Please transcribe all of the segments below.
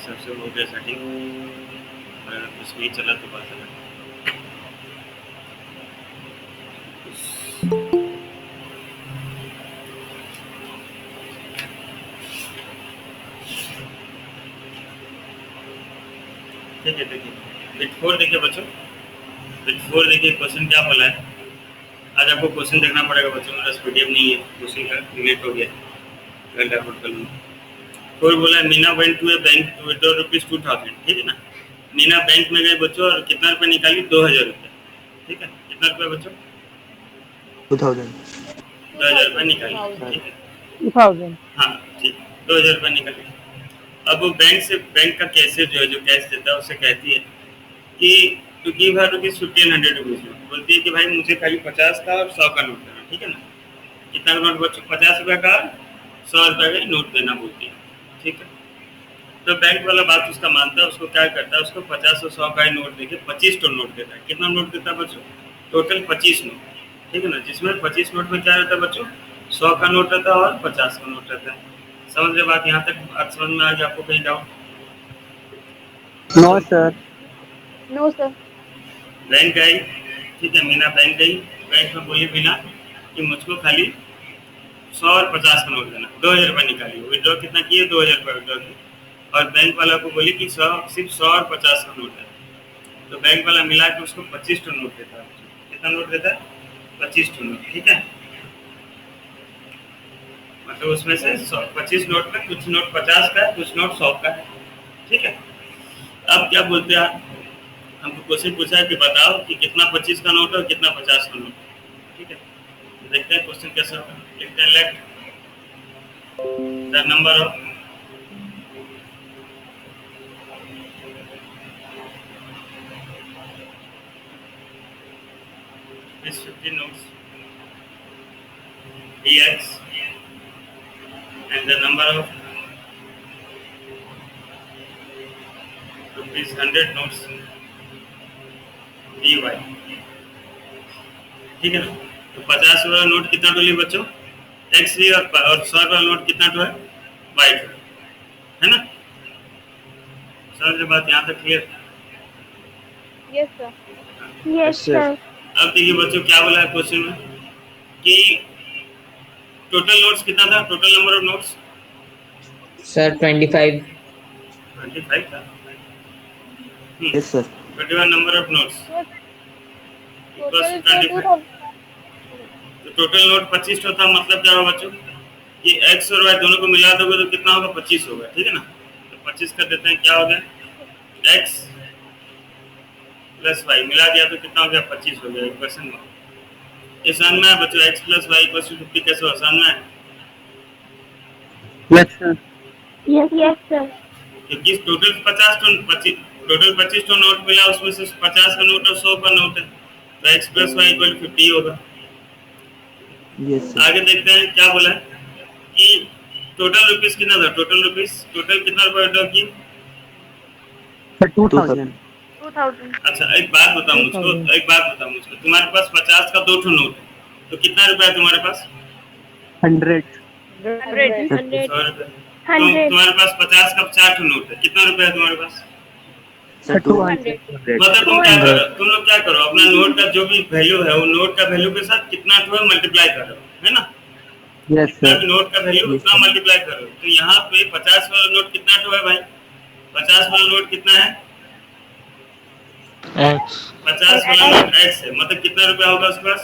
सबसे हो गया सेटिंग। और अगर कुछ नहीं चला तो बात है। ठीक है, देखिए बिट 4 देखिए बच्चों, बिट 4 देखिए क्वेश्चन क्या बोला है। आज आपको क्वेश्चन देखना पड़ेगा बच्चों, मेरा पीडीएफ नहीं है, क्वेश्चन का डिलीट हो गया, कल डाउनलोड कर लूँगा। फोर बोला है Meena went to a bank to withdraw rupees 2000, ठीक है ना। मीना बैंक में गई बच्चों और कितना रुपये निकाली, 2000 रुपये, ठीक है। कितना रुपये बच्चों, 2000 2000 रुपये निकाली, ठीक है। 2000। हाँ ठीक, 2000 रुपये निकाली। अब वो बैंक से, बैंक का कैसे जो है, जो कैश देता है उससे कहती है कि to give her rupees 1500 rupees, बोलती है कि भाई मुझे खाली 50 का और 100 का नोट देना, ठीक है ना। कितना नोट बच्चों, 50 रुपये का 100 रुपये का नोट देना बोलती है, ठीक है। तो बैंक वाला बात उसका मानता है, उसको क्या करता है, उसको 50 और 100 का ही नोट देके 25 तो नोट देता है। कितना नोट देता है बच्चों, टोटल 25 नोट, ठीक है ना। जिसमें 25 नोट में क्या रहता है बच्चों, 100 का नोट रहता है और 50 का नोट रहता है। समझ रहे बात, यहाँ तक बात समझ में आ गया आपको, कहीं doubt? No sir. No sir. Bank गई, ठीक है, मीना बैंक गई, बैंक में बोली मीना कि मुझको खाली 100 और 50 का नोट देना, 2000 रुपये निकाली। विड्रॉ कितना किए, 2000 रुपये विड्रॉ किए। और बैंक वाला को बोली कि 100, सिर्फ 100 और 50 का नोट है। तो बैंक वाला मिला के उसको 25 टू नोट देता है। कितना नोट देता है, 25 टू नोट, ठीक है। मतलब उसमें से 25 नोट में कुछ नोट 50 का है, कुछ नोट 100 का है, ठीक है। अब क्या बोलते हैं, हमको क्वेश्चन पूछा है कि बताओ कि कितना 25 का नोट है और कितना 50 का नोट है, ठीक है। देखते हैं क्वेश्चन कैसा होगा। लिखते हैं let the number of these 50 notes dx and the number of rupees 100 notes dy, ठीक है ना। तो 50 वाला नोट कितना टोली बच्चों, एक्स डी, और 100 वाला नोट कितना टो है, वाई टो है ना। समझ बात यहाँ तक clear? Yes sir. Yes sir. अब देखिए बच्चों क्या बोला है क्वेश्चन में कि टोटल नोट्स कितना था, total number of notes sir 25। 25 था। Yes sir. 21 number of notes total 25। 2000। तो टोटल नोट 25 था, मतलब क्या होगा बच्चों, ये एक्स और वाई दोनों को मिला दोगे तो कितना होगा, 25 होगा, ठीक है ना। तो 25 कर देते हैं, क्या हो गया, एक्स प्लस वाई मिला दिया तो कितना हो गया, 25 हो गया इक्वेशन में। ये समझ में है बच्चों, X plus Y equal to 50 कैसे हो, समझ में है? Yes sir. Yes sir. क्योंकि टोटल 25 तो नोट मिला, उसमें से 50 का नोट और 100 का नोट है, तो एक्स प्लस वाई इक्वल 50 होगा। Yes sir. आगे देखते हैं क्या बोला है कि टोटल रुपीस कितना था, टोटल रुपीस, टोटल कितना रुपया विड्रॉ किए। 2000। 2000। अच्छा एक बात बताओ मुझको, तुम्हारे पास 50 का 2 नोट है, तो कितना रुपया है तुम्हारे पास, 100। 100। 100 रुपये। तुम्हारे पास 50 का 4 नोट है, कितना रुपया है तुम्हारे पास, सर 200। मतलब तुम क्या करो, तुम लोग क्या करो, अपना नोट का जो भी वैल्यू है वो नोट का वैल्यू के साथ कितना टू है मल्टीप्लाई करो, है ना। यस जितना सर। भी नोट का वैल्यू उतना मल्टीप्लाई करो। तो यहाँ पे 50 वाला नोट कितना टू है भाई, 50 वाला नोट कितना है, एक्स। 50 वाला नोट एक्स है, मतलब कितना रुपया होगा उसके पास,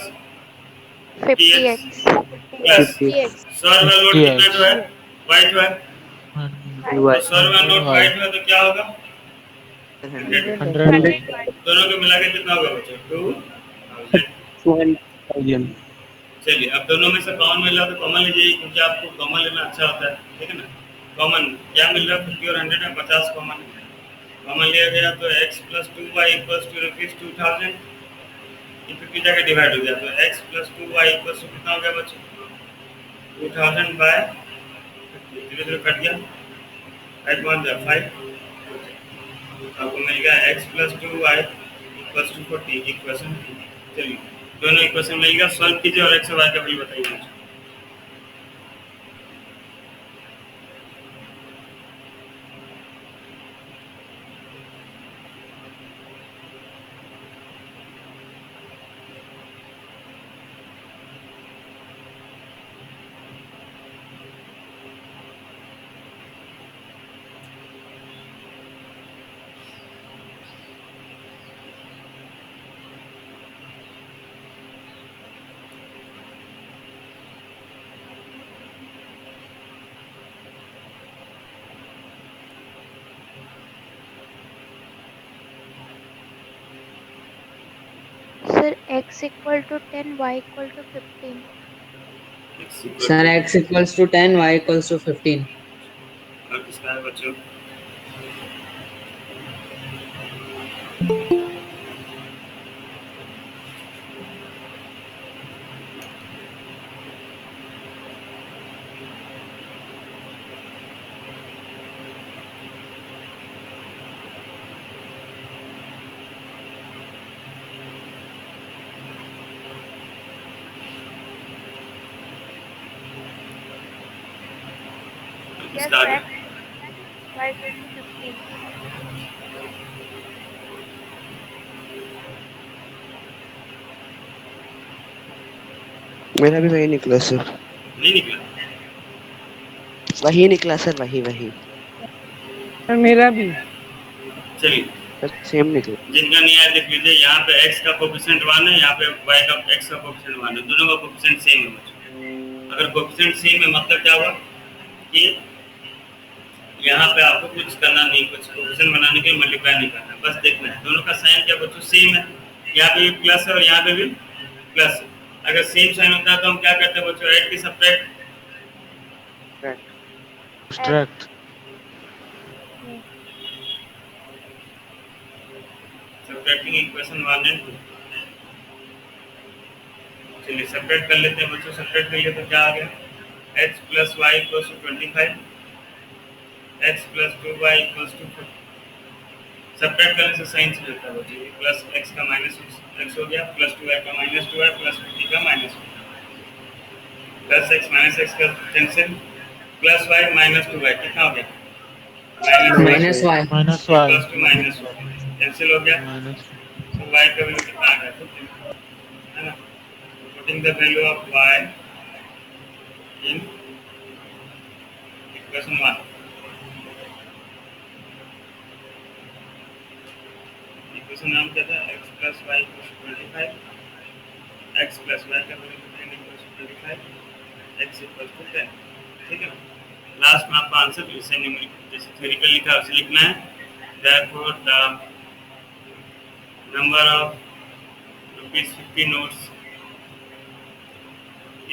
50x। प्लस 100 वाला नोट कितना टू है, वाई टू है, तो 100 वाला नोट वाई टू है, तो क्या होगा 100। दोनों को मिला के कितना होगा बच्चों, 2000। 2000। चलिए अब दोनों में से कॉमन मिल रहा है तो कॉमन लीजिए, क्योंकि आपको कॉमन लेना अच्छा होता है, ठीक है ना। कॉमन क्या मिल रहा है, 50 और 100 में 50 कॉमन, कॉमन लिया गया तो x plus 2y equals to rupees 2000, ये 50 जगह डिवाइड हो गया, तो x plus 2y equals to कितना हो गया बच्चों, 2000 बाय, धीरे धीरे कट गया, 8 1 जा 5, आपको मिल गया x plus 2y equals to 40 equation. चलिए दोनों इक्वेशन मिल गया, सॉल्व कीजिए और x और y का वैल्यू बताइए मुझे। Sir, x equal to 10, y equal to 15. Sir, x equals to 10, y equals to 15. और किसका है बच्चों? Yes, किसका है? x, y equal to 15. मेरा भी वही निकला सर। नहीं निकला? वही निकला सर, वही वही। सर मेरा भी। चलिए, सर सेम निकला। जिनका नहीं आया देख लीजिए। यहाँ पे x का कोफिशिएंट 1 है, यहाँ पे y का x का कोफिशिएंट 1 है, दोनों का कोफिशिएंट सेम है बच्चों। अगर कोफिशिएंट सेम है मतलब क्या हुआ कि यहाँ पे आपको कुछ करना नहीं, कुछ कोफिशिएंट बनाने के लिए मल्टीप्लाई नहीं करना, बस देखना है दोनों का साइन क्या बच्चों सेम है। यहाँ पे भी प्लस है और यहाँ पे भी प्लस है। अगर सेम साइन होता है तो हम क्या करते हैं बच्चों? ऐड की subtract? Subtract. Subtracting equation 1 and 2। चलिए सब्ट्रैक्ट कर लेते हैं बच्चों। सब्ट्रैक्ट करिए तो क्या आ गया? x plus y equals to 25, x plus 2y equals to 4। Subtract करने से साइन चेंज होता है बच्चों। प्लस x का माइनस x हो गया, प्लस 2y का माइनस 2y, प्लस 50 का minus 50, plus x minus x का cancel, plus y minus 2y कितना हो गया? Minus y। Minus Y. Plus 2 minus cancel हो गया, तो y का वैल्यू कितना आ गया? 15, है ना? Putting the value of y in equation 1। Equation नाम क्या था? x plus y equals to 25, x plus y का value 10 equals to 25, x equals to 10। ठीक है ना? लास्ट में आपका आंसर जैसे जैसे थ्योरिकल लिखा है उसे लिखना है। therefore the number of ₹50 notes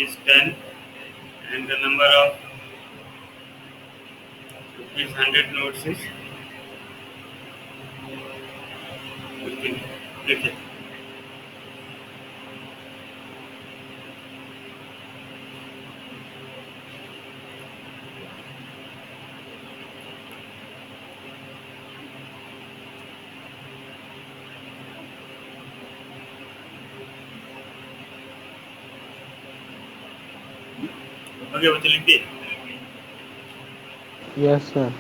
is 10 and the number of ₹100 notes is 15। देखिए ओके बच्चे लिख दिए? Yes sir.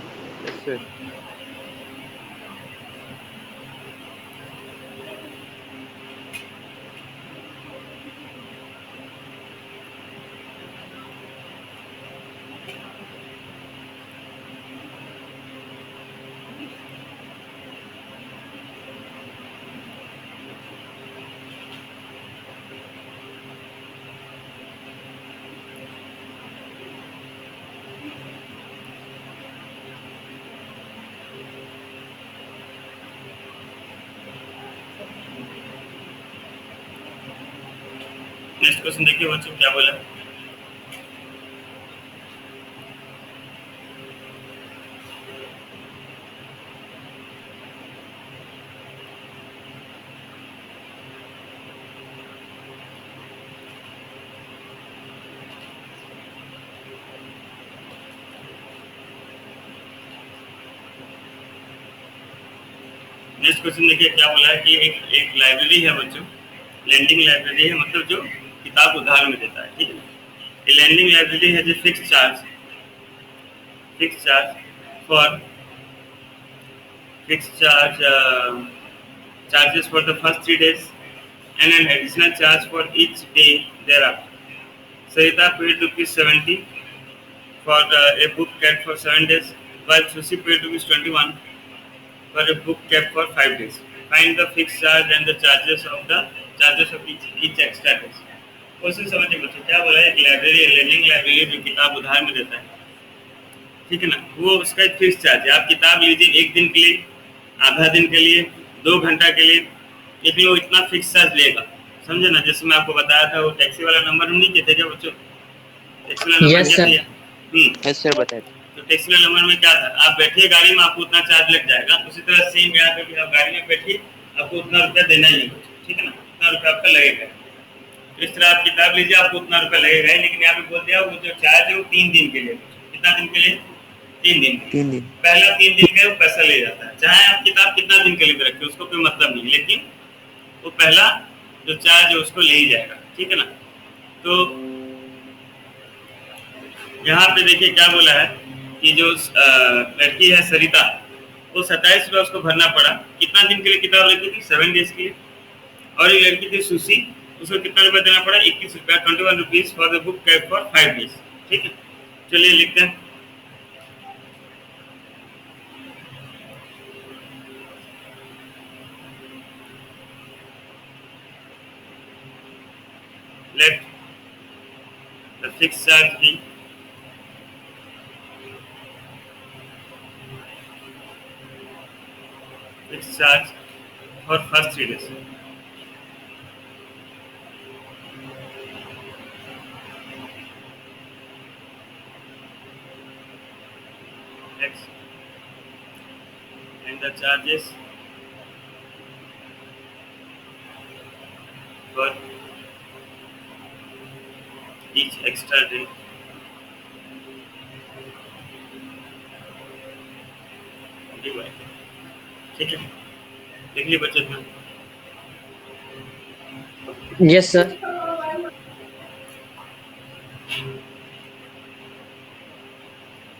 नेक्स्ट क्वेश्चन देखिए बच्चों क्या बोला। नेक्स्ट क्वेश्चन देखिए क्या बोला है कि एक लाइब्रेरी है बच्चों, लैंडिंग लाइब्रेरी है, मतलब जो किताब उधार में देता है। ठीक है, ये लैंडिंग लाइब्रेरी है जो fix charge for charges for the first 3 days and an additional charge for each day thereafter. Sarita paid ₹70 for a book kept for 7 days, while Sushi paid ₹21 for a book kept for 5 days. Find the fixed charge and the charges of each extra days. Question समझिए बच्चों क्या बोला है। एक library है, landing library जो किताब उधार में देता है, ठीक है ना, वो उसका एक फिक्स चार्ज है। आप किताब लीजिए 1 दिन के लिए, आधा दिन के लिए, 2 घंटा के लिए, लेकिन वो इतना फिक्स चार्ज लेगा। समझे ना, जैसे मैं आपको बताया था वो टैक्सी वाला नंबर हम नहीं कहते क्या बच्चों, टैक्सी वाला नंबर Yes, क्या sir. दिया? यस सर बताए। तो टैक्सी वाले नंबर में क्या था, आप बैठिए गाड़ी में आपको उतना चार्ज लग जाएगा, उसी तरह सेम यहाँ पे भी आप गाड़ी में बैठिए आपको उतना रुपया देना ही है, ठीक है ना, उतना रुपया आपका लगेगा। तो इस तरह आप किताब लीजिए आपको उतना रुपया लगेगा ही, लेकिन यहाँ पे बोल दिया वो जो चार्ज है वो 3 दिन के लिए। कितना दिन के लिए? 3 दिन के लिए। 3 दिन। पहला 3 दिन का वो पैसा ले जाता है, चाहे आप किताब कितना दिन के लिए भी रखिए उसको कोई मतलब नहीं, लेकिन वो पहला जो चार्ज है उसको ले ही जाएगा, ठीक है ना। तो यहाँ पे देखिए क्या बोला है कि जो लड़की है सरिता, वो 27 रुपया उसको भरना पड़ा। कितना दिन के लिए किताब रखी थी? 7 डेज के लिए। और एक लड़की थी सुशी, उसको कितना रुपया देना पड़ा? 21 रुपया, 21 rupees for the book cab for 5 days, ठीक है। चलिए लिखते हैं। Let the fix charge be fixed charge for first 3 days. X and the charges for each extra day. Divide. ठीक है, देख ली बचत में। Yes, sir.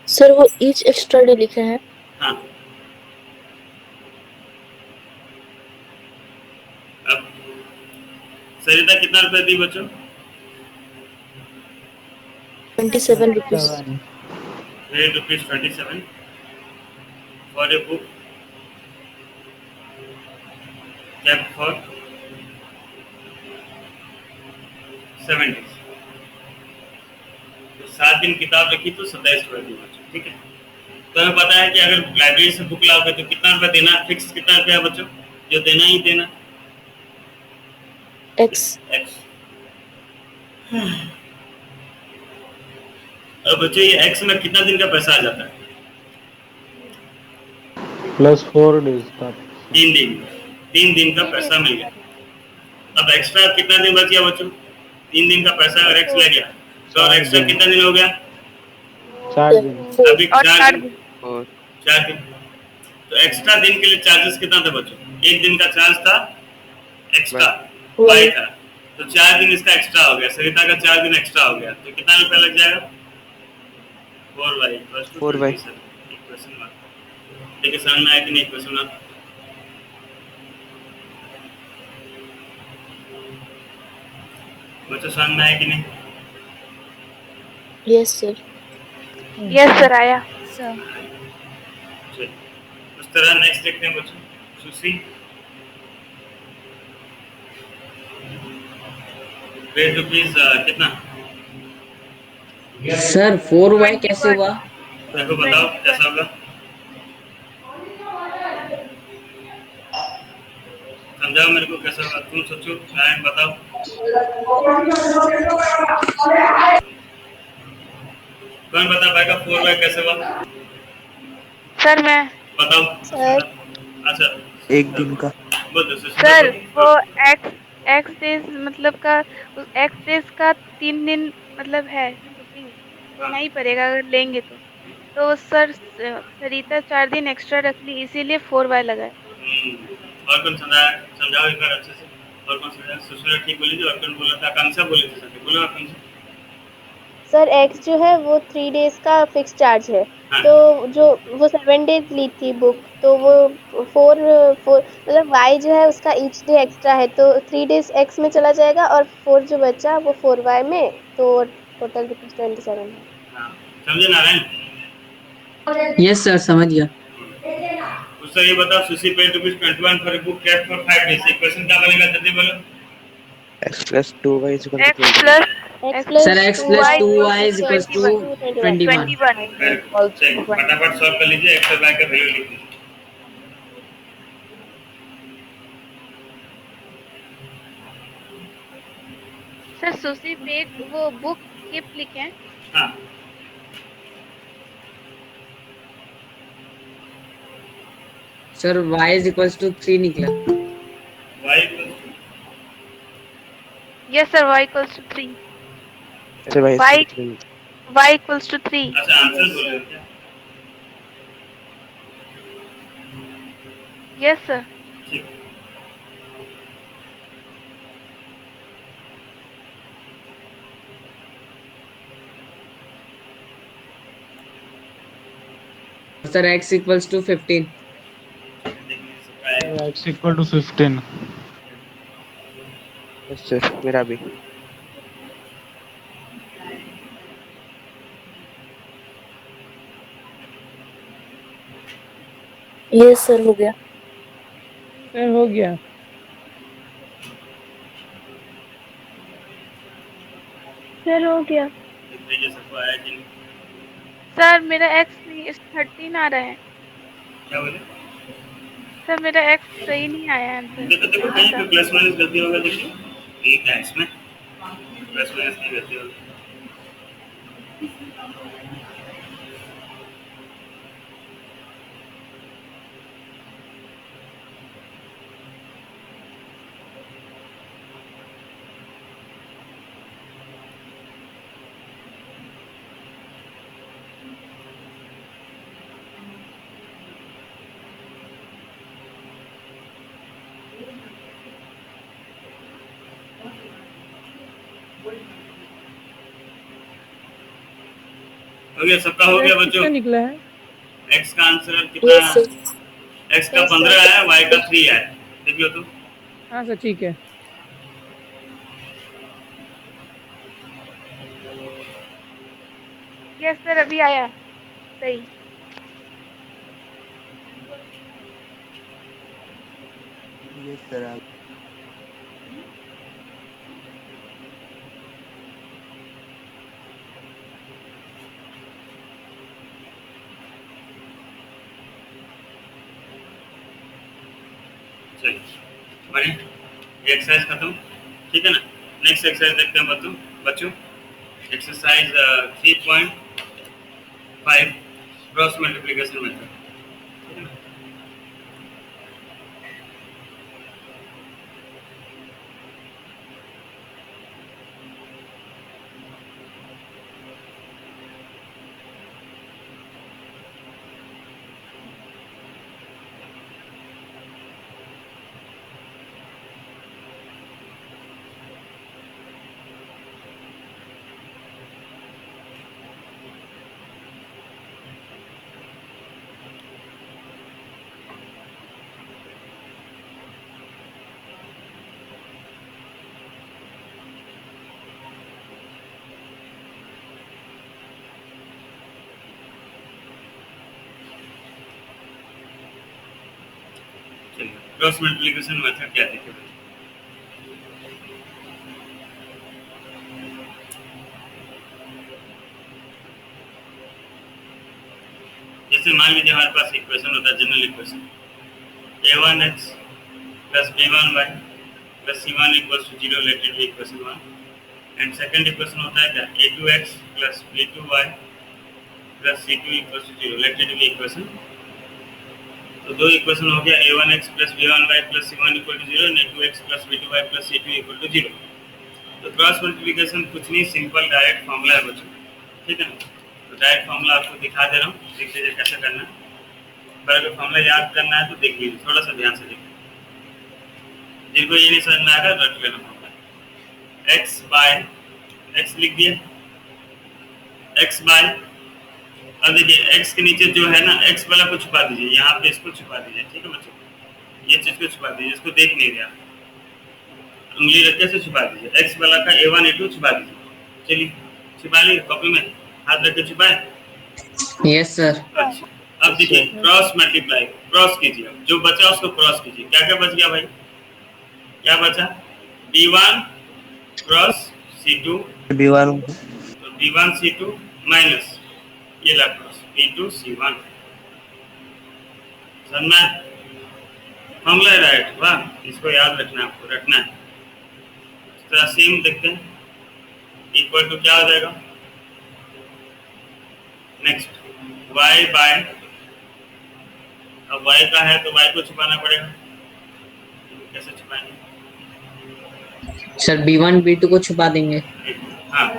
सर वो ईच एक्स्ट्रा डे लिखा है। हाँ, अब सरिता कितना रुपया दी बच्चों? 27 rupees. 8 rupees 27 for a book kept for 7 days. तो 7 दिन किताब रखी तो 27 रुपये दी बच्चों, ठीक है। तो हमें पता है कि अगर लाइब्रेरी से बुक लाओगे तो कितना रुपया देना, फिक्स कितना रुपया बच्चों, जो देना ही देना, एक्स। अब बच्चों ये एक्स में कितना दिन का पैसा आ जाता है? प्लस 4 डेज का 3 दिन का पैसा मिल गया। अब एक्स्ट्रा कितना दिन बच गया बच्चों? 3 दिन का पैसा अगर एक्स लग गया तो और एक्स्ट्रा कितना दिन हो गया? 4 दिन। अभी और 4 दिन। और 4 दिन। तो एक्स्ट्रा दिन के लिए चार्जेस कितना था बच्चों? 1 दिन का चार्ज था एक्स्ट्रा, वाई था, तो 4 दिन इसका एक्स्ट्रा हो गया, सरिता का 4 दिन एक्स्ट्रा हो गया, तो कितना रुपया लग जाएगा? 4y + 4y। Question mark. देखिए समझ में आया कि नहीं क्वेश्चन मार्क? बच्चों समझ में आया कि नहीं? Yes sir. यस सर आया। चलिए, उस तरह नेक्स्ट देखते हैं बच्चों। सुशी रेट रुपीज कितना? सर 4y कैसे हुआ? देखो बताओ कैसा होगा, समझाओ मेरे को कैसा होगा, तुम सोचो, नारायण बताओ। कौन बता पाएगा 4y कैसे हुआ? सर मैं। बताओ। सर। अच्छा, 1 दिन का। बोलो सर वो एक्स डेज मतलब का एक्स डेज का 3 दिन मतलब है बुकिंग देना ही पड़ेगा अगर लेंगे तो सर सरिता 4 दिन एक्स्ट्रा रख ली इसीलिए 4y लगा है। और कौन समझाओ एक बार अच्छे से। और कौन समझाया? सुशीला ठीक बोली थी, और कौन बोला था? आकांक्षा बोली थी, सर बोलो आकांक्षा। सर एक्स जो है वो 3 डेज का फिक्स चार्ज है। हाँ। तो जो वो 7 डेज ली थी बुक तो वो 4 मतलब वाई जो है उसका ईच डे एक्स्ट्रा है तो 3 डेज एक्स में चला जाएगा और 4 जो बचा वो 4y में, तो टोटल ₹27 है। हाँ, समझे नारायण? यस सर समझ गया। उससे ये बताओ sushi paid ₹21 for a book cap for 5 days. Equation क्या बनेगा जल्दी बोलो। x + 2y = x 20। Plus sir x + 2y = 21। चलिए फटाफट सॉल्व कर लीजिए, एक्स और वाई का वैल्यू लिख लीजिए। सर सुशी पेट वो बुक कीप लिखे हैं। हाँ sir y is equals to 3 निकला। y equals yes sir y equals to 3। ऐसे भाई y इसमें y इक्वल्स टू 3। अच्छा आंसर बोल रहे हो क्या? Yes sir. ठीक सर x इक्वल्स टू 15। देखिए सबका है। x equal to 15। Yes sir मेरा भी। यस सर हो गया। सर हो गया। सर हो गया। देख लीजिए सबको आया कि नहीं? सर मेरा x नहीं 13 आ रहा है। क्या बोले? सर मेरा x सही नहीं आया आंसर। देखो देखो कहीं पे प्लस माइनस गलती होगा देखिए। ठीक है इसमें प्लस माइनस की गलती होगी। हो गया सबका हो गया बच्चों। कितना निकला है? x का आंसर कितना यस है? सर। x का 15 है, y का 3 है। देख लो तुम। हाँ सर ठीक है। यस सर अभी आया सही। यस सर चलिए हमारी ये एक्सरसाइज खत्म। ठीक है ना? नेक्स्ट एक्सरसाइज देखते हैं बच्चों। Exercise 3.5 cross multiplication method. Cross multiplication method क्या देखिए। जैसे मान लीजिए हमारे पास इक्वेशन होता है general equation a1x plus b1y plus c1 equals to 0 let it be equation 1 and second equation होता है क्या a2x plus b2y plus c2 equals to 0 let it be equation. तो दो इक्वेशन हो गया a1x plus b1y plus c1 equal to 0 and a2x plus b2y plus c2 equal to 0। तो cross multiplication कुछ नहीं सिंपल डायरेक्ट फॉर्मूला है बच्चों। ठीक है ना? तो डायरेक्ट फॉर्मूला आपको दिखा दे रहा हूँ, देख लीजिए कैसे करना है। पर अगर फॉर्मूला याद करना है तो देख लीजिए, थोड़ा सा ध्यान से देखिए। जिनको ये नहीं समझ में आएगा रट लेना फॉर्मूला। एक्स बाय एक्स लिख दिया, एक्स बाय। अब देखिए एक्स के नीचे जो है ना एक्स वाला को छुपा दीजिए, यहाँ पे इसको छुपा दीजिए। ठीक है बच्चों? ये चीज को छुपा दीजिए, इसको देख नहीं रहा, उंगली रख के से छुपा दीजिए। एक्स वाला का a1 a2 छुपा दीजिए। चलिए छुपा ली, कॉपी में हाथ रख के छुपाए। Yes sir. अच्छा अब देखिए क्रॉस मल्टीप्लाई क्रॉस कीजिए, जो बचा उसको क्रॉस कीजिए। क्या क्या बच गया भाई? क्या बचा? b1 क्रॉस c2 b1 तो b1 c2 माइनस ये ला क्रॉस b2 c1। समझना? Formula right. वाह, इसको याद रखना, आपको रखना है। इस तरह सेम देखते हैं इक्वल टू क्या हो जाएगा, नेक्स्ट y बाय, अब y का है तो y को छुपाना पड़ेगा, कैसे छुपाएंगे? सर B1 B2 को छुपा देंगे। हाँ,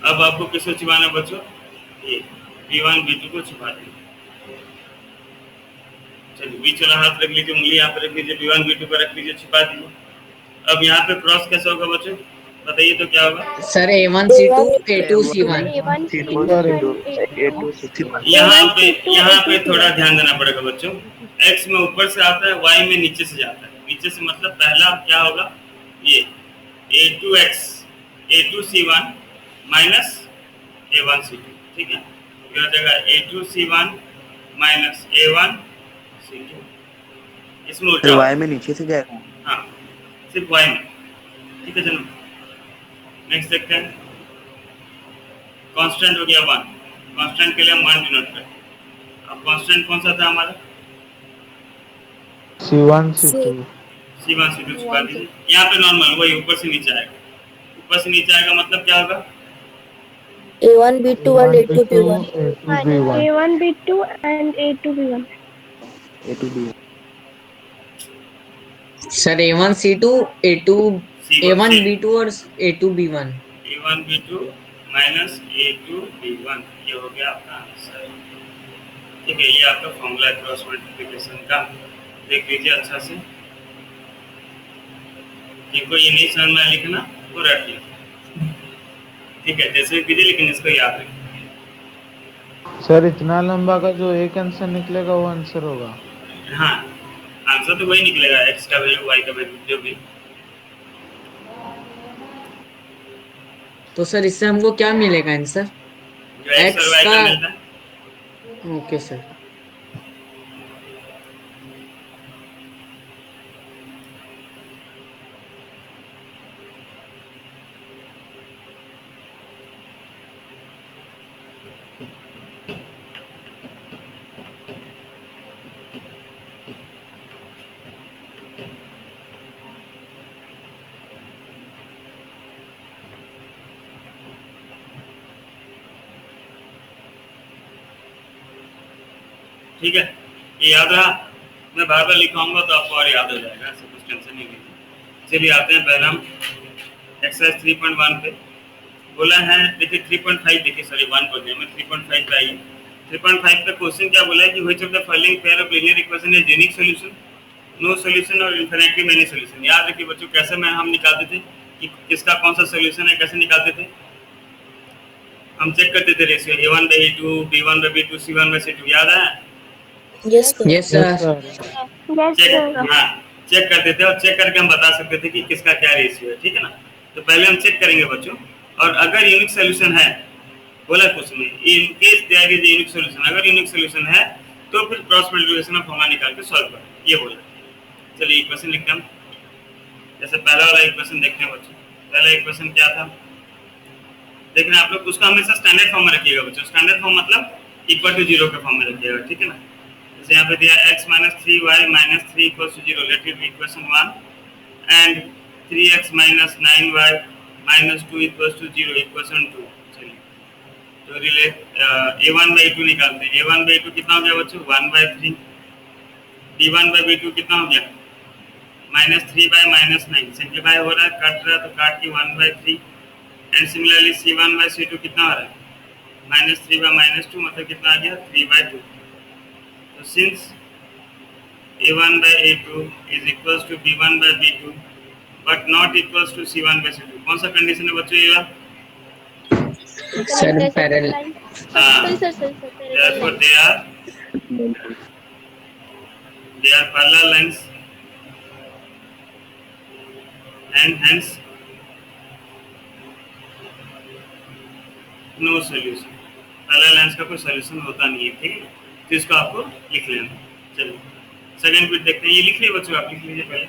अब आपको किसको छुपाना बच्चों, ये B1 B2 को छुपा देंगे। चलिए बीच वाला हाथ रख लीजिए, उंगली यहाँ पे रख लीजिए, B1 B2 पर रख लीजिए, छुपा दीजिए। अब यहाँ पे क्रॉस कैसे होगा बच्चों, बताइए तो क्या होगा? Sir A1 C2 A2 C1। A1 C2 C2 and A2 C2 यहाँ पे थोड़ा ध्यान देना पड़ेगा बच्चों। x में ऊपर से आता है, y में नीचे से जाता है। नीचे से मतलब पहला क्या होगा, ये A2x A2C1 माइनस A1C2, ठीक है, ये हो जाएगा A2C1 माइनस A1C2। इसमें उल्टा तो होगा। y में नीचे से जाएगा। हाँ, सिर्फ y में, ठीक है जनाब। नेक्स्ट देखते हैं, कांस्टेंट हो गया 1, कांस्टेंट के लिए हम 1 डिनोट करें। अब कांस्टेंट कौन सा था हमारा, C1 C2 C1 C2 छुपा दीजिए। यहाँ पे नॉर्मल वही ऊपर से नीचे आएगा, ऊपर से नीचे आएगा मतलब क्या होगा, A1 B2 and A2 B1 A2 B1 A1 B2 and A2 B1। A2 B sir A1 C2 A2 A1 C1 B2 और A2 B1। A1 B2 minus A2 B1, ये हो गया आपका आंसर, ठीक है। ये आपका फॉर्मूला है क्रॉस मल्टीप्लिकेशन का, देख लीजिए अच्छा से। जिनको ये नहीं समझ में लिखना वो रट लिया, ठीक है, जैसे भी कीजिए, लेकिन इसको याद रखिए। सर इतना लंबा का जो एक आंसर निकलेगा वो आंसर होगा। हाँ, आंसर तो वही निकलेगा, x का वैल्यू y का वैल्यू जो भी। तो सर इससे हमको क्या मिलेगा आंसर, जो x और y का मिलता है। Okay sir. ठीक है, ये याद रहा, मैं बार बार लिखाऊंगा तो आपको और याद हो जाएगा, ऐसा कुछ टेंशन नहीं लीजिए। चलिए आते हैं पहला हम एक्सरसाइज 3.1 पे। बोला है, देखिए 3.5, देखिए सॉरी 1 को दिया मैं, 3.5 पे आइए। 3.5 पे क्वेश्चन क्या बोला है कि which of the following pair of linear equation is unique solution, no solution और इनफिनिटली मेनी सॉल्यूशन। याद रखिए बच्चों, कैसे मैं हम निकालते थे कि किसका कौन सा सॉल्यूशन है, कैसे निकालते थे, हम चेक करते थे रेशियो A1/A2 B1/B2 C1/C2, याद है? Yes sir. Yes sir. Check, हाँ चेक करते थे, और चेक करके हम बता सकते थे कि किसका क्या रेशियो है, ठीक है ना। तो पहले हम चेक करेंगे बच्चों, और अगर यूनिक सोल्यूशन है, बोला कुछ में in case there is unique solution, अगर यूनिक सोल्यूशन है तो फिर क्रॉस मल्टीप्लिकेशन ऑफ फॉर्मूला निकाल के सॉल्व करें, ये बोला। चलिए इक्वेशन लिखते हैं, जैसे पहला वाला इक्वेशन देखते हैं बच्चों। पहला इक्वेशन क्या था, देखना आप लोग, उसका हमेशा स्टैंडर्ड फॉर्म में रखिएगा बच्चों। स्टैंडर्ड फॉर्म मतलब इक्वल टू 0 के फॉर्म में रखिएगा, ठीक है ना। जैसे यहाँ पे दिया x - 3y - 3 = 0, let it be equation 1, and 3x - 9y - 2 = 0, equation 2। चलिए तो रिलेट a1/2 निकालते हैं। a1/2 कितना हो गया बच्चों, 1/3। b1/b2 कितना हो गया, -3/-9। सिंप्लीफाई हो रहा है, कट रहा है, तो काट के 1/3। एंड सिमिलरली c1/c2 कितना हो रहा है, -3/-2, मतलब कितना आ गया, 3/2। तो since a1/a2 is equals to b1/b2 but not equals to c1/c2, कौन सा कंडीशन है बच्चों ये? Sir parallel. Therefore they are parallel lines and hence no solution। Parallel lines का कोई सॉल्यूशन होता नहीं है, ठीक है, तो इसको आपको लिख लेना। चलिए सेकंड बिट देखते हैं, ये लिख लीजिए बच्चों, आप लिख लीजिए पहले।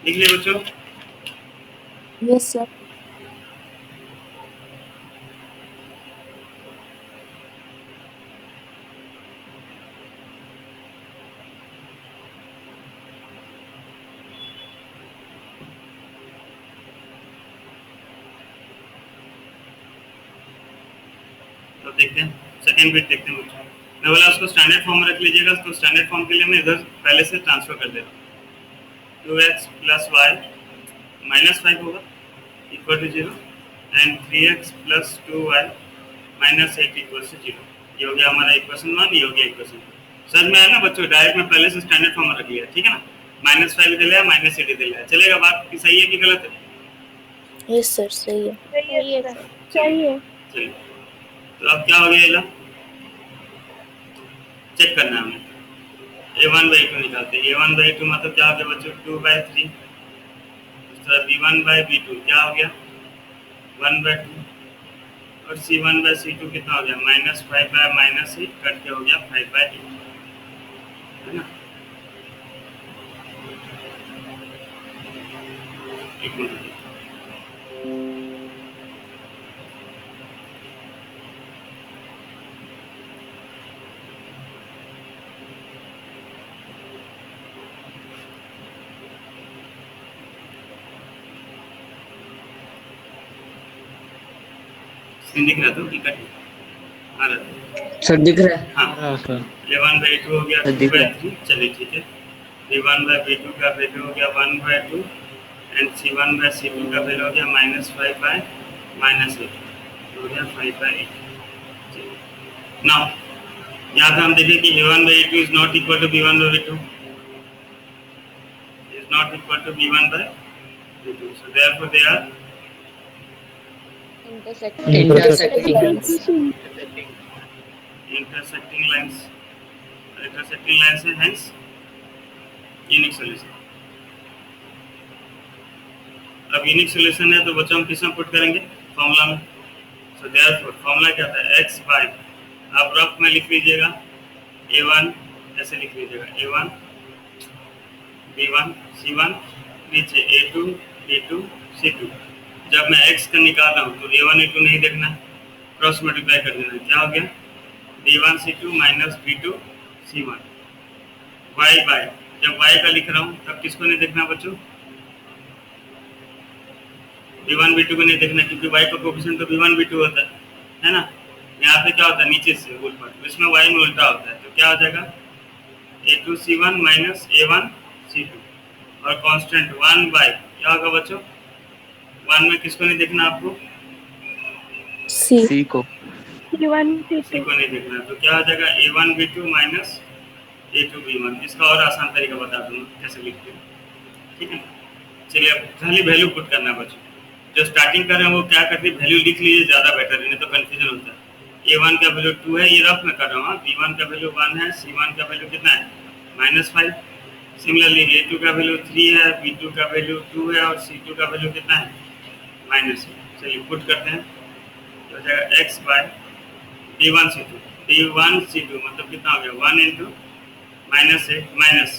लिख लिया बच्चों? Yes, sir. तो देखते हैं सेकेंड बिट देखते हैं बच्चों। मैं बोला उसको स्टैंडर्ड फॉर्म में रख लीजिएगा, तो स्टैंडर्ड फॉर्म के लिए मैं इधर पहले से ट्रांसफर कर दे रहा हूँ। 2x प्लस वाई माइनस 5 होगा equal to 0 and 3x plus 2y minus 8 equal to 0। ये हो गया हमारा इक्वेशन 1, ये हो गया इक्वेशन 2। सर में है ना बच्चों, डायरेक्ट में पहले से स्टैंडर्ड फॉर्म में रख लिया, ठीक है ना। -5 इधर लिया, -8 इधर लिया, चलेगा? बात की सही है कि गलत है? Yes, sir. सही है. सही है सर। चलिए तो अब क्या हो गया, इला चेक करना है हमें। a1/2 निकालते हैं। a1/2 मतलब क्या हो गया बच्चों? 2/3। b1/b2 क्या हो गया? 1/2। और c1/c2 कितना हो गया? -5/-8 कट के हो गया 5/8, है ना। एक मिनट स्क्रीन दिख रहा था कि कट आ रहा था? सर दिख रहा है। हाँ हाँ सर. 11/2 हो गया दिख रहा है। 2/3। चलिए ठीक है। b1/b2 का वैल्यू हो गया 1/2 एंड c1/c2 का वैल्यू हो गया -5/-8 हो गया 5/8। नाउ यहाँ पे हम देखें कि a1/2 is not equal to b1/b2, is not equal to b1/b2, so therefore they are intersecting. intersecting lines है, hence यूनिक सॉल्यूशन। अब यूनिक सॉल्यूशन है तो बच्चों हम किस में पुट करेंगे? फॉर्मूला में। सो देयरफॉर फॉर्मूला क्या था? x बाय, आप रफ में लिख लीजिएगा a1 ऐसे लिख लीजिएगा a1 b1 c1 नीचे a2 b2 c2। जब मैं x का निकाल रहा हूँ तो a1 a2 नहीं देखना, क्रॉस मल्टीप्लाई कर देना। क्या हो गया? b1 c2 minus b2 c1। y by, जब y का लिख रहा हूँ तब किसको नहीं देखना बच्चों? b1 b2 को नहीं देखना, क्योंकि y का कोएफिशिएंट तो b1 b2 होता है ना। यहाँ पे क्या होता है? नीचे से उल्टा, इसमें y में उल्टा होता है, तो क्या हो जाएगा? a2 c1 minus a1 c2 और कांस्टेंट 1 बाय क्या होगा बच्चों? 1 में किसको नहीं देखना आपको? C. सी को। सी को नहीं देखना, तो क्या हो जाएगा? a1 b2 minus a2 b1। इसका और आसान तरीका बता दूंगा कैसे लिखते हैं, ठीक है। चलिए अब खाली वैल्यू पुट करना है बच्चों। जो स्टार्टिंग कर रहे हैं वो क्या करते हैं? वैल्यू लिख लीजिए, ज़्यादा बेटर है, नहीं तो कन्फ्यूजन होता है। a1 का वैल्यू 2 है, ये रफ में कर रहा हूँ। b1 का वैल्यू 1 है, c1 का वैल्यू कितना है? -5। सिमिलरली a2 का वैल्यू 3 है, b2 का वैल्यू 2 है और c2 का वैल्यू कितना है? -1। चलिए पुट करते हैं, तो हो जाएगा x बाय d1 c2 मतलब कितना हो गया? 1 इंटू -8 माइनस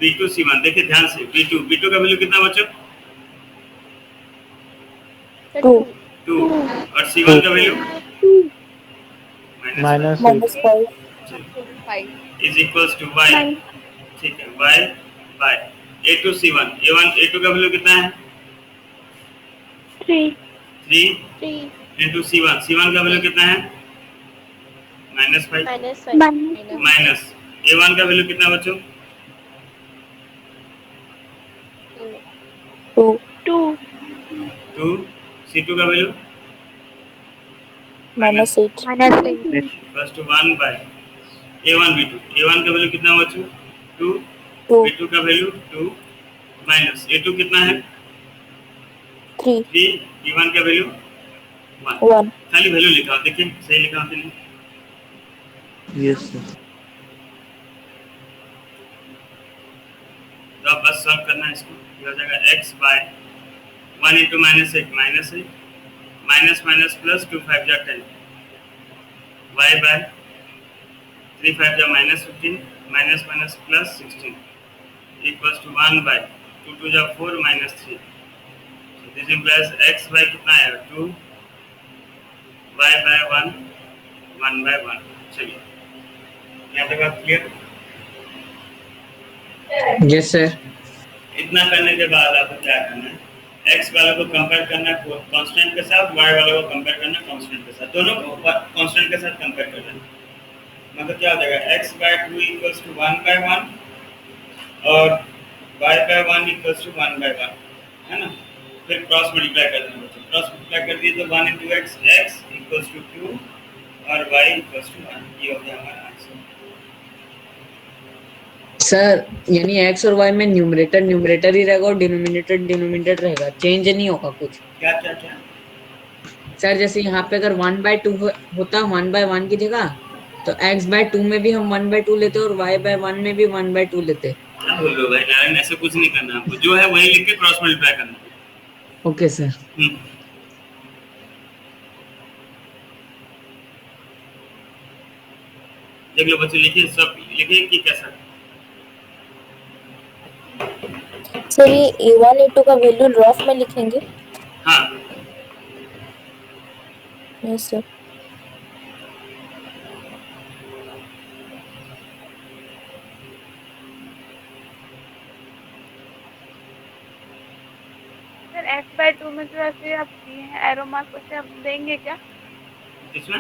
b2 c1। देखिए ध्यान से, b2 का वैल्यू कितना बच्चों? 2. 2 और c1 का value -8. -5. Is equals to y, ठीक है, y bye a2 c1। a2 का वैल्यू कितना है? 3 इंटू c1 का वैल्यू कितना है? -5 माइनस a1 का वैल्यू कितना बच्चों? 2. 2 c2 का value -8. Plus two 1 bye a1 का वैल्यू कितना बच्चों? 2 2. b2 का वैल्यू 2 माइनस a2 कितना है? 3. 3 b1 का वैल्यू 1। खाली वैल्यू लिखा, देखिए सही लिखा कि नहीं? Yes sir. तो अब बस सॉल्व करना है इसको। ये हो जाएगा x by 1 into -8 minus minus plus 2 5 जा 10 y बाय 3 5 जा -15 minus minus plus 16 equals to 1 by 2 2 जा 4 minus 3, this implies x by कितना आएगा 2, y बाय 1, 1 बाय 1। चलिए यहाँ तक बात क्लियर? Yes sir. इतना करने के बाद आपको क्या करना है, x वाले को कंपेयर करना है कांस्टेंट के साथ, y वाले को कंपेयर करना है कांस्टेंट के साथ, दोनों को कांस्टेंट के साथ कंपेयर करना है। मतलब क्या हो जाएगा x by 2 equals to 1 by 1 और y by 1 equals to 1 by 1, है ना। फिर क्रॉस मल्टीप्लाई कर देना बच्चों, क्रॉस मल्टीप्लाई कर दिए तो 1 into x, x equals to 2 और y इक्वल्स टू 1, ये हो गया हमारा आंसर। सर यानी x और y में न्यूमरेटर न्यूमरेटर ही रहेगा और डिनोमिनेटर डिनोमिनेटर रहेगा, चेंज नहीं होगा कुछ। क्या क्या क्या सर जैसे यहाँ पे अगर 1/2 होता 1/1 की जगह, तो x बाय 2 में भी हम 1/2 लेते और y बाय 1 में भी 1/2 लेते। क्या बोल रहे हो भाई नारायण, ऐसे कुछ नहीं करना आपको, जो है वही लिख के क्रॉस मल्टीप्लाई करना। Okay sir. देख लो बच्चे, लिखिए सब लिखिए कि कैसा। सर ये A1 A2 का वैल्यू रफ में लिखेंगे? हाँ yes sir. Sir x by 2 में जो ऐसे आप दिए हैं एरो मार्क, वैसे आप देंगे क्या? इसमें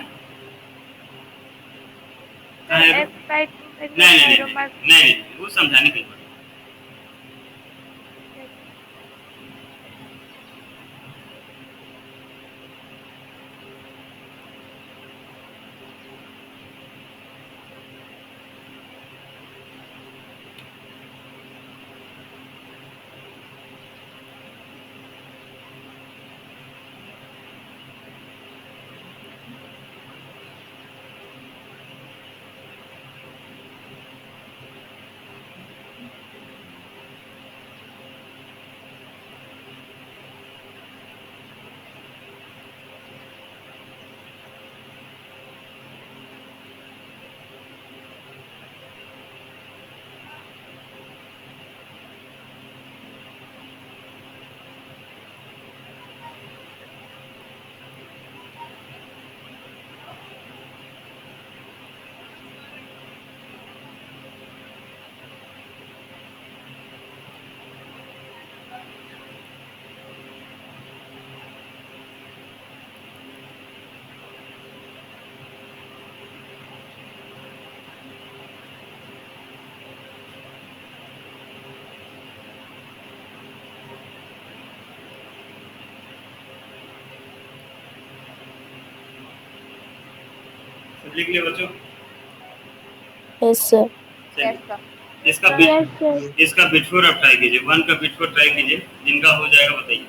x बाय 2 में जो नहीं नहीं एरो नहीं मार्क। नहीं नहीं, वो समझाने के बाद। सब लिख लिया बच्चों? Yes sir. इसका बिटफोर आप ट्राई कीजिए, 1 का बिटफोर ट्राई कीजिए, जिनका हो जाएगा बताइए।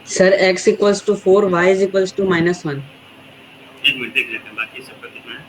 Sir x equals to 4, y is equals to -1। एक मिनट देख लेते हैं बाकी सबका कितना है।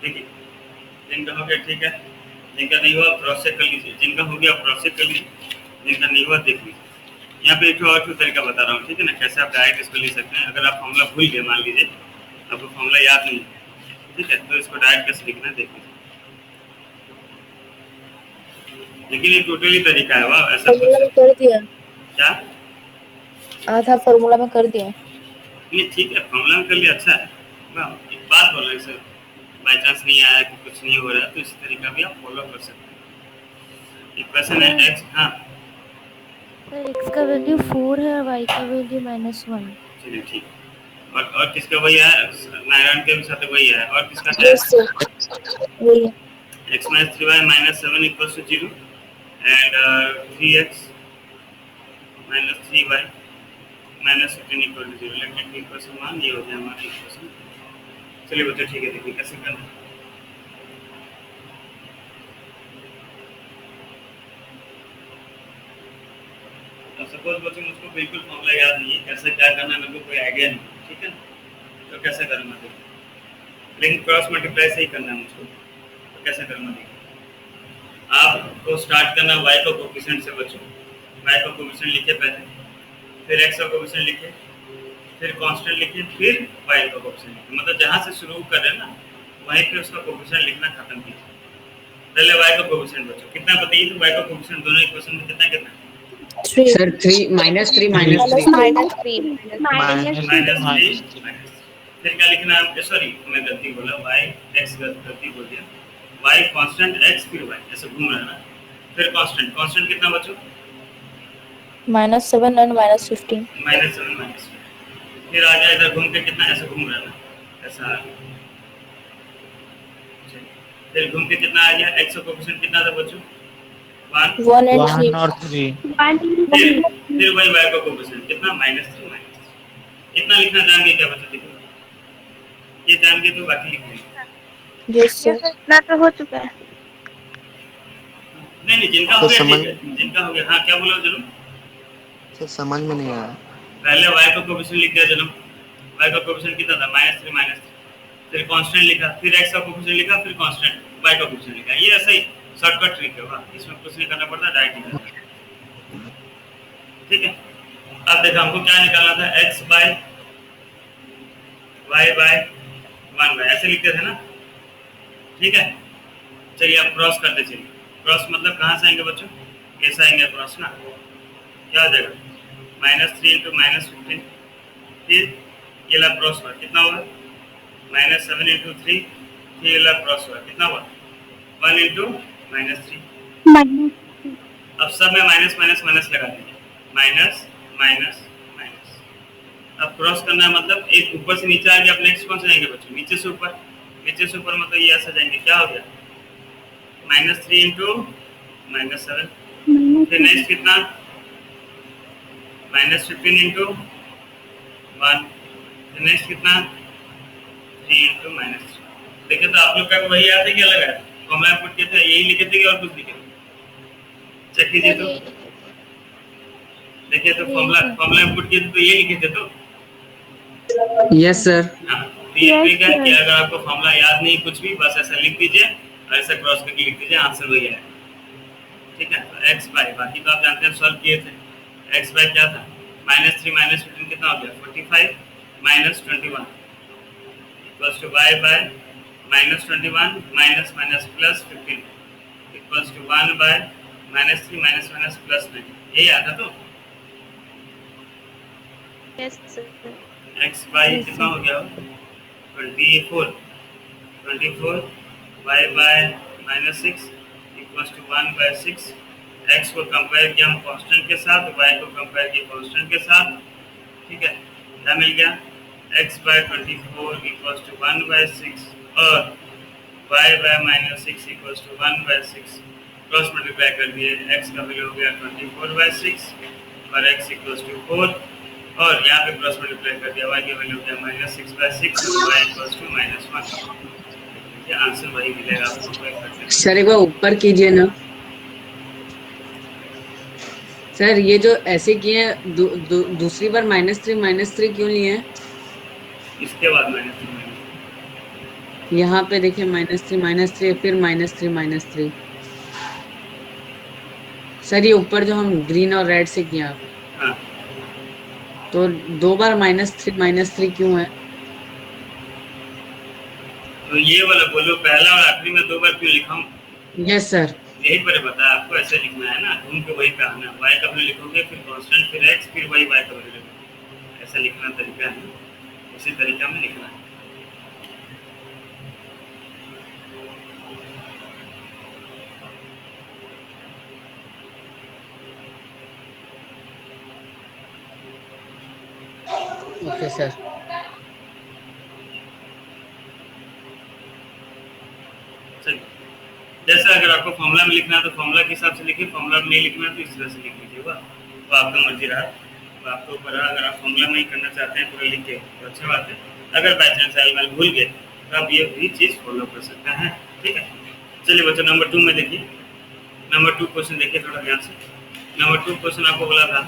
देखिए जिनका हो गया ठीक है, जिनका नहीं हुआ क्रॉस चेक कर लीजिए, जिनका हो गया क्रॉस चेक कर लीजिए, जिनका नहीं हुआ देख लीजिए। यहाँ पे एक और तरीका बता रहा हूँ, ठीक है ना, कैसे आप डायरेक्ट इसको लिख सकते हैं। अगर आप फॉर्मूला भूल गए, मान लीजिए आपको फॉर्मूला याद नहीं है, ठीक है, तो इसको डायरेक्ट कैसे लिखना है देख लीजिए। लेकिन ये टोटली तरीका है, वाह ऐसा फॉर्मूला में कुछ कर दिया, क्या आधा फॉर्मूला में कर दिया। नहीं, ठीक है, फॉर्मूला में कर लिया, अच्छा है। वाह, एक बात बोल रहे हैं सर, बाई चांस नहीं आया कि कुछ नहीं हो रहा है, तो इस तरीका भी आप फॉलो कर सकते हैं। एक क्वेश्चन है एक्स, हाँ सर एक्स का वैल्यू 4 है और वाई का वैल्यू -1। चलिए ठीक है। और किसका वही है, नारायण के भी साथ वही है, और किसका है यस सर, वही है। x - 3y - 7 = 0 and 3x - 3y - 15 = 0। लेकिन इक्वेशन 1 ये हो जाए हमारा इक्वेशन। चलिए बच्चों ठीक है, देखिए कैसे करना है। सपोज बच्चों मुझको बिल्कुल फॉर्मूला याद नहीं है, कैसे क्या करना है मेरे को कोई आइडिया नहीं, ठीक है, तो कैसे करूँगा देखिए, लेकिन क्रॉस मल्टीप्लाई से ही करना है मुझको, तो कैसे करूँगा देखिए। आपको स्टार्ट करना y को कोफिशिएंट से बच्चों, y को कोफिशिएंट लिखे पहले, फिर x का कोफिशिएंट लिखे, फिर कांस्टेंट लिखे, फिर y का कोफिशिएंट लिखे। मतलब जहाँ से शुरू कर रहे हैं ना वहीं पे उसका कोफिशिएंट लिखना खत्म कीजिए। पहले y का कोफिशिएंट बच्चों कितना बताइए, तो y का कोफिशिएंट दोनों इक्वेशन में कितना कितना है? सर 3 -3 फिर क्या लिखना है, सॉरी मैं गलती बोला, y x गलती बोल दिया, y कांस्टेंट x फिर y, ऐसे घूम रहा है ना, फिर कांस्टेंट कितना बच्चों, -7 और -15। -7 फिर आ गया इधर घूम के कितना, ऐसे घूम रहा है ना, ऐसा आ गया। फिर घूम के कितना आ गया, x का कोफिशिएंट कितना था बच्चों, 1 और 3। फिर वही y का कोफिशिएंट कितना, -3 इतना लिखना जान के क्या बच्चों, देखो ये जान के तो बाकी लिख देंगे। यस सर, इतना तो हो चुका है। नहीं जिनका हो गया ठीक है, जिनका हो गया, हाँ क्या बोला जरूर सर, समझ में नहीं आया। पहले y का कोफिशिएंट लिख दिया जन्म, y का कोफिशिएंट कितना था, -3 फिर कांस्टेंट लिखा, फिर x का कोफिशिएंट लिखा, फिर कांस्टेंट y का कोफिशिएंट लिखा। ये ऐसा ही शॉर्टकट ट्रिक है, वाह, इसमें कुछ नहीं करना पड़ता, डायरेक्ट ही करना, ठीक है। अब देखो हमको क्या निकालना था, x by y by 1 by, ऐसे लिखते थे ना, ठीक है। चलिए अब क्रॉस करते चलिए, क्रॉस मतलब कहाँ से आएंगे बच्चों, कैसे आएंगे क्रॉस ना, क्या हो जाएगा, -3 × -15, फिर ये ला क्रॉस हुआ कितना हुआ, -7 × 3, फिर ये ला क्रॉस हुआ कितना हुआ, 1 × -3। अब सब में माइनस माइनस माइनस लगा दीजिए, माइनस माइनस माइनस। अब क्रॉस करना है मतलब एक ऊपर से नीचे आ गया, अब नेक्स्ट कौन से जाएंगे बच्चों, नीचे से ऊपर, नीचे से ऊपर मतलब ये ऐसा जाएंगे, क्या हो गया, -3 × -7, फिर नेक्स्ट कितना, -15 × 1, फिर नेक्स्ट कितना, 3 × -3। देखिए तो आप लोग का वही याद है कि अलग है, फॉर्मूला पुट किए थे यही लिखे थे कि और कुछ लिखे थे, चेक कीजिए तो, देखिए तो फॉर्मूला पुट किए थे तो ये लिखे थे तो, यस सर। हाँ, तो ये ट्रिक है कि अगर आपको फॉर्मूला याद नहीं कुछ भी, बस ऐसा लिख दीजिए और ऐसा क्रॉस करके लिख दीजिए, आंसर वही है, ठीक है। तो x बाय, बाकी तो आप जानते हैं सॉल्व किए थे, x बाय क्या था, -3 -15 कितना हो गया, 45 - 21 equals to y by -21 minus minus plus 15 equals to 1 by -3 minus minus plus 9, यही आता तो यस सर। x बाय कितना हो गया, 24 y by -6 equals to 1 by 6। x को कंपेयर किया हम कांस्टेंट के साथ, y को कंपेयर किया कांस्टेंट के साथ, ठीक है। क्या मिल गया, x by 24 equals to 1 by 6 और y by -6 equals to 1 by 6। Cross multiply कर दिए, x का वैल्यू हो गया 24 बाय 6 और x इक्वल्स टू 4, और यहाँ पे क्रॉस मल्टीप्लाई कर दिया, y की वैल्यू हो गया -6 बाय 6 और y इक्वल्स टू -1। ये आंसर वही मिलेगा आपको, कोई फर्क नहीं। सर एक बार ऊपर कीजिए ना सर, ये जो ऐसे किए दूसरी बार -3 क्यों लिए हैं? इसके बाद -3 यहाँ पे देखिए -3 फिर -3 सर ये ऊपर जो हम ग्रीन और रेड से किया हाँ, तो 2 बार -3 क्यों है? तो ये वाला बोलो, पहला और आखिरी में 2 बार क्यों लिखा हूँ? Yes sir. यही पर बताया आपको, ऐसे लिखना है ना, घूम के वही पे आना। y का वैल्यू लिखोगे, फिर कांस्टेंट, फिर x, फिर वही y का वैल्यू लिखोगे। ऐसा लिखना तरीका है, उसी तरीका में लिखना है। Okay sir. चलिए, जैसे अगर आपको फॉर्मूला में लिखना है तो फॉर्मूला के हिसाब से लिखिए, फॉर्मूला में नहीं लिखना है तो इस तरह से लिख लीजिएगा, वो आपका मर्जी रहा, वो आपके ऊपर रहा। अगर आप फॉर्मूला में ही करना चाहते हैं पूरा लिख के तो अच्छी बात है, अगर बाई चांस एल भूल गए तो आप ये भी चीज़ फॉलो कर सकते हैं। ठीक है, चलिए बच्चों नंबर 2 में देखिए। नंबर 2 क्वेश्चन देखिए थोड़ा ध्यान से। नंबर 2 क्वेश्चन आपको बोला था,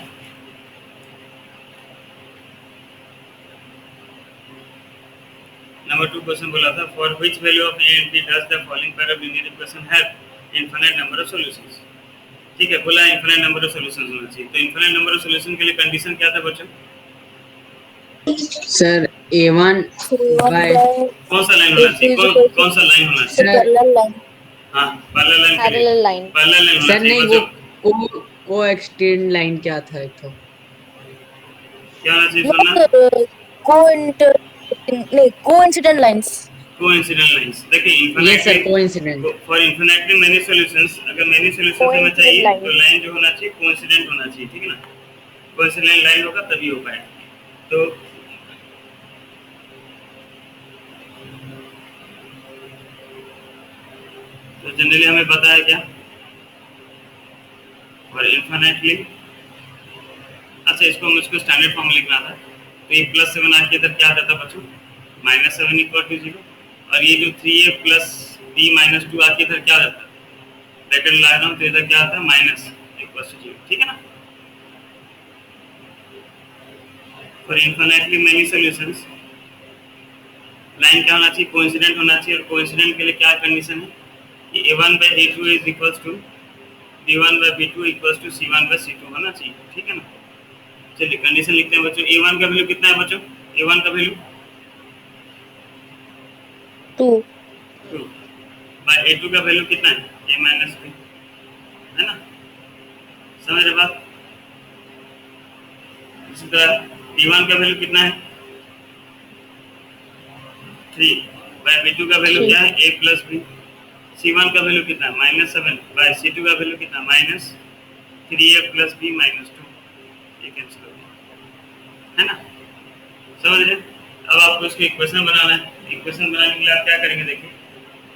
नंबर 2 क्वेश्चन बोला था, for which value of A and B does the following pair of linear equation have infinite number of solutions. ठीक है, बोला इनफिनिट नंबर ऑफ सॉल्यूशंस होना चाहिए। तो इनफिनिट नंबर ऑफ सॉल्यूशन के लिए कंडीशन क्या था बच्चों? सर A1 बाय कौन सा लाइन होना चाहिए? कौन सा लाइन होना चाहिए? हाँ, parallel line. Parallel line. Parallel line होना सर चाहिए नहीं, बच्चों। वो को एक्सटेंड लाइन क्या था एक तो? क्या होना चाहिए सुनना? Coincident lines. Coincident lines. देखिए yes sir, infinitely, coincident. For infinitely many solutions, अगर मेनी सॉल्यूशंस होना चाहिए तो लाइन जो होना चाहिए कोइंसिडेंट होना चाहिए। ठीक है ना, कोइंसिडेंट लाइन होगा तभी हो पाएगा। तो जनरली हमें पता है क्या, और इनफिनिटली, अच्छा इसको मुझको स्टैंडर्ड फॉर्म में लिखना था, तो ये +7 आके इधर क्या आता था बच्चों? -7 = 0। और ये जो 3a + b - 2 आके इधर क्या आता है? ब्रैकेट लगा रहा हूँ तो इधर क्या आता है? -0। ठीक है ना, for infinitely many solutions line क्या होना चाहिए? कोइंसिडेंट होना चाहिए। और कोइंसिडेंट के लिए क्या कंडीशन है कि A1/A2 = B1/B2 = C1/C2 होना चाहिए। ठीक है ना, चलिए कंडीशन लिखते हैं बच्चों। A1 का वैल्यू कितना है बच्चों? A1 का वैल्यू 2 बाय A2 का वैल्यू कितना है? A - B, है ना, समझ रहे बात? इसी तरह B1 का वैल्यू कितना है? 3 बाय B2 का वैल्यू क्या है? A + B। C1 का वैल्यू कितना है? -7 बाय C2 का वैल्यू कितना है? -3a + B - 2। ये कैंसिल हो गया, है ना, समझ रहे? अब आपको इसकी इक्वेशन बनाना है। इक्वेशन बनाने के लिए आप क्या करेंगे? देखिए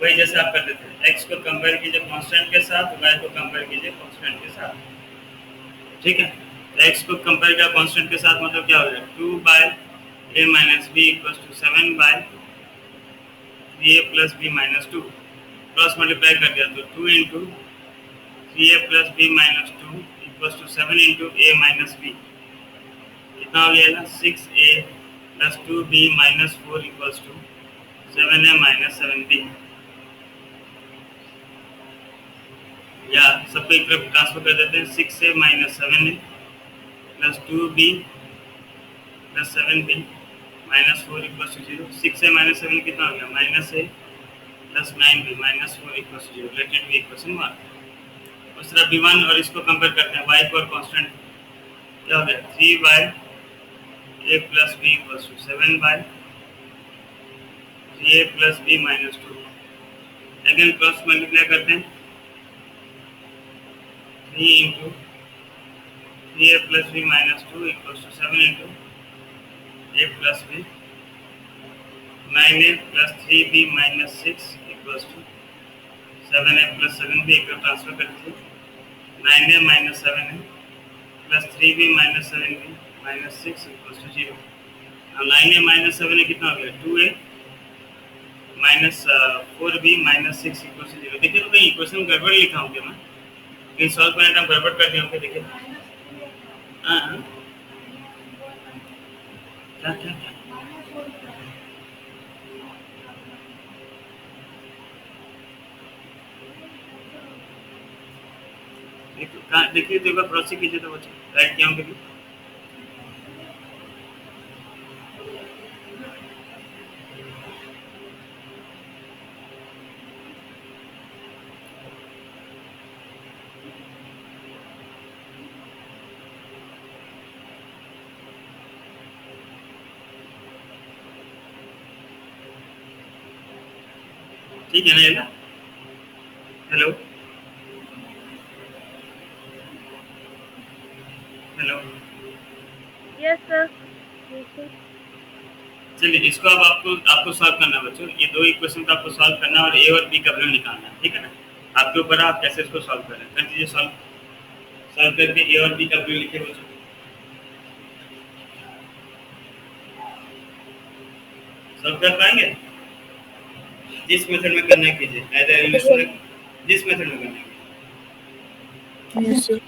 वही जैसे आप करते थे, x को कंपेयर कीजिए कांस्टेंट के साथ, y को कंपेयर कीजिए कांस्टेंट के साथ। ठीक है, तो x को कंपेयर किया कांस्टेंट के साथ मतलब क्या हो जाएगा? 2/a - b = 7/3a + b - 2। Cross multiply कर दिया तो 2 × 3a + b - 2 = 7 × a - b। कितना हो गया? 6a + 2b - 4 = 7a - 7b। या सबको एक तरफ ट्रांसफर कर देते हैं। 6a - 7a + 2b + 7b - 4 = 0। 6a - 7 कितना हो गया? -a + 9b - 4 = 0। Let it be equation 1। उस तरह b1 और इसको कंपेयर करते हैं, y को और कांस्टेंट, क्या हो गया? 3/a + b = 7/3a + b - 2। Again cross multiply करते हैं। 3 × 3a + b - 2 = 7 × a + b। 9a + 3b - 6 = 7a + 7b। एक तरफ ट्रांसफर कर दीजिए। 9a - 7a + 3b - 7b - 6 = 0। अब 9a - 7a कितना हो गया? 2a - 4b - 6 = 0। देखिए तो कहीं इक्वेशन गड़बड़ लिखा हूँ क्या मैं? कहीं सॉल्व करने टाइम गड़बड़ कर दिया हूँ? देखिए हाँ, क्या क्या क्या कहाँ देखिए तो एक बार क्रॉस कीजिए तो बच्चे राइट क्या होंगे। ठीक है ना ये ना? Hello hello yes sir. चलिए इसको अब आपको आपको सॉल्व करना है बच्चों। ये दो इक्वेशन का आपको सॉल्व करना है और ए और बी का वैल्यू निकालना है, ठीक है ना? आपके ऊपर है, आप कैसे इसको सॉल्व कर रहे हैं। कर दीजिए सॉल्व। सॉल्व करके ए और बी का वैल्यू लिखिए बच्चों। सॉल्व कर पाएंगे? जिस मेथड में करना है कीजिए, ऐसे एलिमिनेशन में जिस मेथड में करना है। Yes, sir.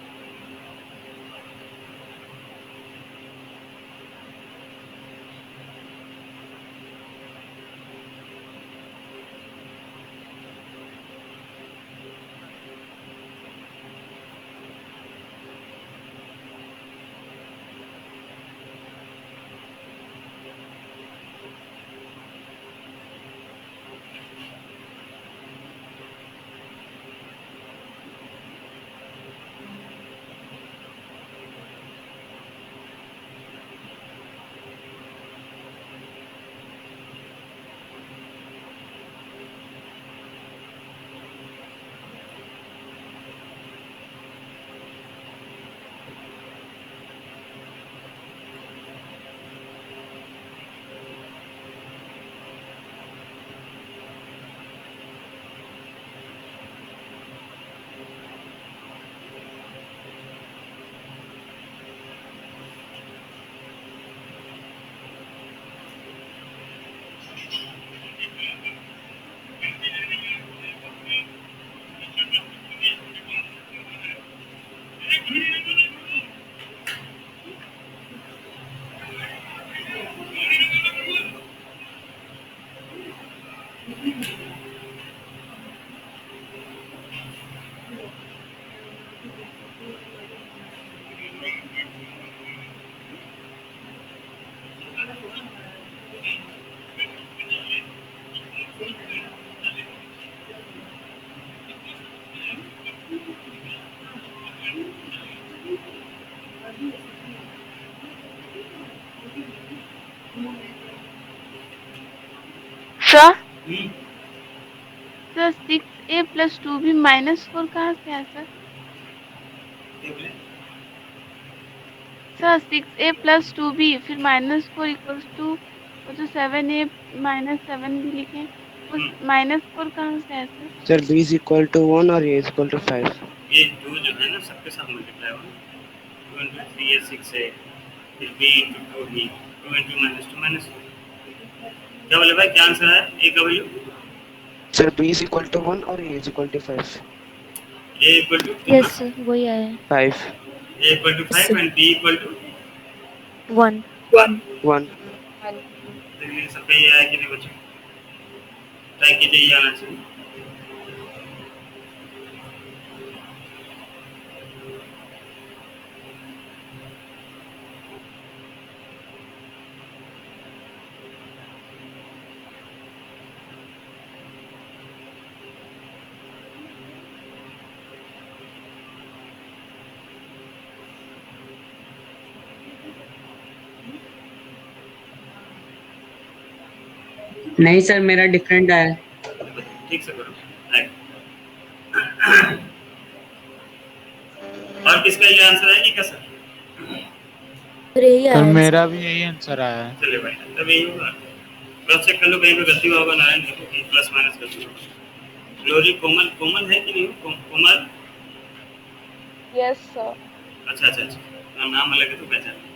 सर हम्म, सर 6a प्लस 2b -4 कहाँ से आया सर? क्या बोले? सर 6a प्लस 2b फिर -4 इक्वल्स टू वो जो 7a -7 भी लिखे उस -4 कहाँ से आया sir? Sir b is equal to 1 और a is equal to 5. ये 2 जो है ना सबके साथ मल्टीप्लाई होगा। 2 into 3 है 6 है, फिर b into 2 b, 2 into -2 -2। क्या बोले भाई, क्या आंसर है ए का value? Sir b is equal to 1 और a is equal to 5. A equal to yes कितना? सर वही आया है 5. A equal to 5 and B equal to 1। 1. सबका ये आया कि नहीं बच्चों? ट्राई कीजिए, ये आना चाहिए। नहीं सर, मेरा डिफरेंट आया। ठीक से करो। और किसका ये आंसर है कि क्या सर? सर यही सर आया है मेरा भी यही आंसर आया है। चलिए भाई, तब यही होगा। क्रॉस चेक कर लो, कहीं पे गलती हुआ होगा। नारायण देखो कहीं प्लस माइनस गलती होगा। ग्लोरी कोमल, कोमल है कि नहीं? कोमल। Yes sir. अच्छा अच्छा अच्छा, नाम अलग है तो पहचान।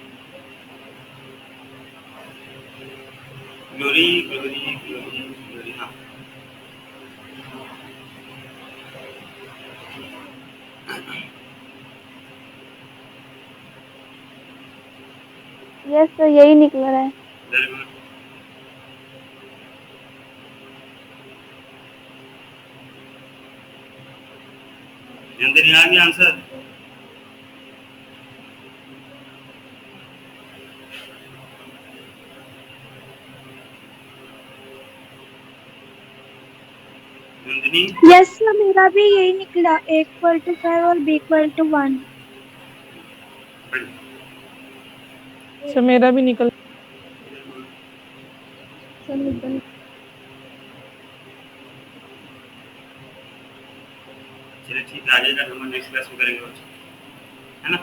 ग्लोरी ग्लोरी ग्लोरी ग्लोरी, हाँ। यस सर यही निकल रहा है। Very good. अंदर आ गया आंसर। नंदिनी यस सर, मेरा भी यही निकला, A इक्वल टू 5 और B इक्वल टू 1। सर मेरा भी निकल। सर निकल। चलिए ठीक है, आगे का हम नेक्स्ट क्लास में करेंगे, है ना।